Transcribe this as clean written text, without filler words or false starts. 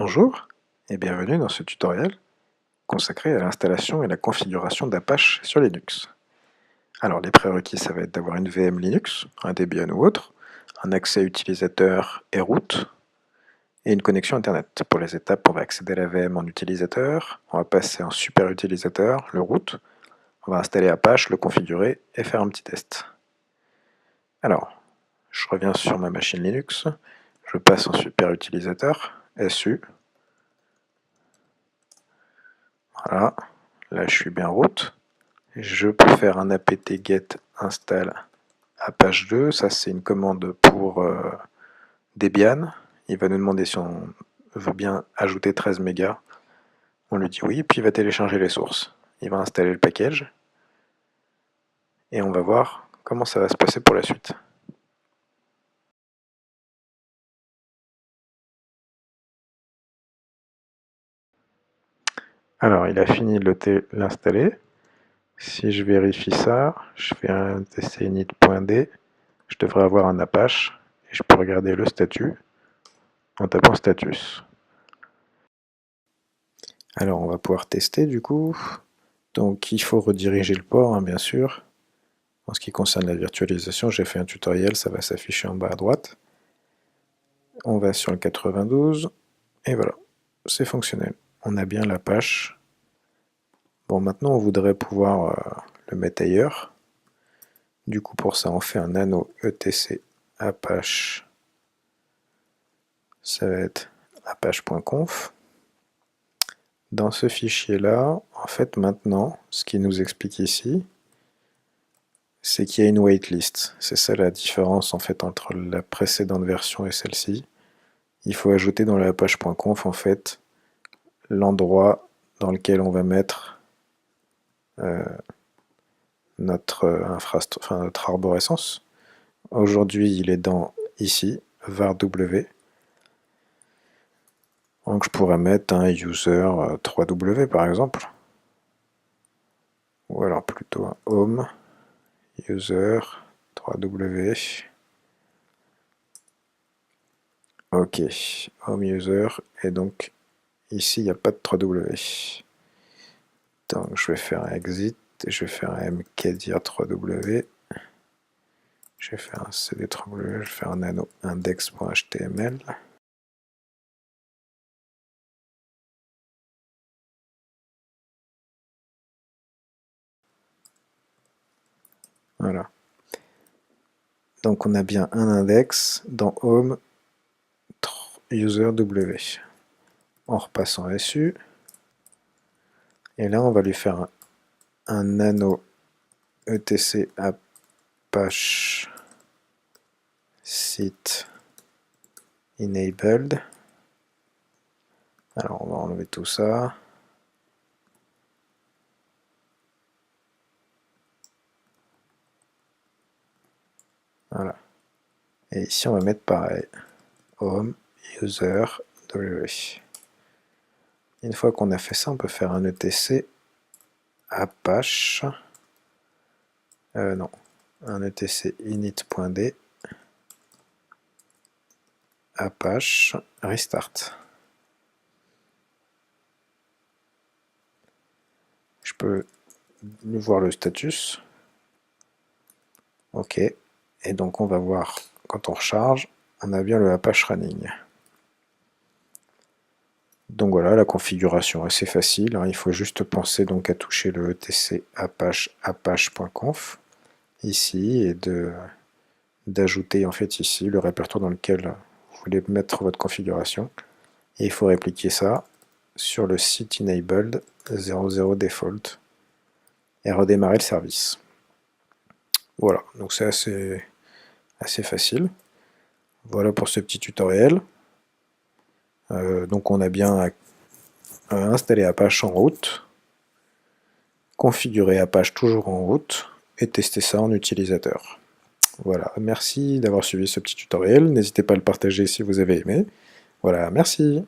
Bonjour et bienvenue dans ce tutoriel consacré à l'installation et la configuration d'Apache sur Linux. Alors les prérequis, ça va être d'avoir une VM Linux, un Debian ou autre, un accès utilisateur et root, et une connexion Internet. Pour les étapes, on va accéder à la VM en utilisateur, on va passer en super utilisateur, le root, on va installer Apache, le configurer et faire un petit test. Alors, je reviens sur ma machine Linux, je passe en super utilisateur, SU. Voilà, là je suis bien root. Je peux faire un apt-get install apache 2, ça c'est une commande pour Debian. Il va nous demander si on veut bien ajouter 13 mégas. On lui dit oui, puis il va télécharger les sources. Il va installer le package. Et on va voir comment ça va se passer pour la suite. Alors, il a fini de l'installer. Si je vérifie ça, je fais un tcinit.d, je devrais avoir un Apache, et je peux regarder le statut en tapant status. Alors, on va pouvoir tester du coup. Donc, il faut rediriger le port, hein, bien sûr. En ce qui concerne la virtualisation, j'ai fait un tutoriel, ça va s'afficher en bas à droite. On va sur le 92, et voilà, c'est fonctionnel. On a bien l'Apache. Bon, maintenant on voudrait pouvoir le mettre ailleurs. Du coup, pour ça, on fait un nano etc apache. Ça va être apache.conf. Dans ce fichier-là, en fait, maintenant, ce qui nous explique ici, c'est qu'il y a une waitlist. C'est ça la différence en fait entre la précédente version et celle-ci. Il faut ajouter dans la apache.conf en fait l'endroit dans lequel on va mettre notre arborescence. Aujourd'hui, il est dans ici, var_w. Donc je pourrais mettre un user 3w par exemple. Ou alors plutôt un home user 3w. Ok, home user, et donc ici il n'y a pas de 3w. Donc je vais faire un exit, et je vais faire un mkdir 3w. Je vais faire un cd3w, je vais faire un nano index.html. Voilà. Donc on a bien un index dans home user w. On repasse en SU. Et là on va lui faire un nano etc apache site enabled. Alors on va enlever tout ça. Voilà. Et ici on va mettre pareil. Home user w. Une fois qu'on a fait ça, on peut faire un etc apache. Non. Un etc init.d apache restart. Je peux voir le status. Ok. Et donc on va voir, quand on recharge, on a bien le Apache running. Donc voilà, la configuration est assez facile, hein. Il faut juste penser donc à toucher le etc apache.conf ici et d'ajouter en fait ici le répertoire dans lequel vous voulez mettre votre configuration. Et il faut répliquer ça sur le site enabled 00 default et redémarrer le service. Voilà, donc c'est assez facile. Voilà pour ce petit tutoriel. Donc on a bien installé Apache en route, configurer Apache toujours en route, et tester ça en utilisateur. Voilà, merci d'avoir suivi ce petit tutoriel. N'hésitez pas à le partager si vous avez aimé. Voilà, merci.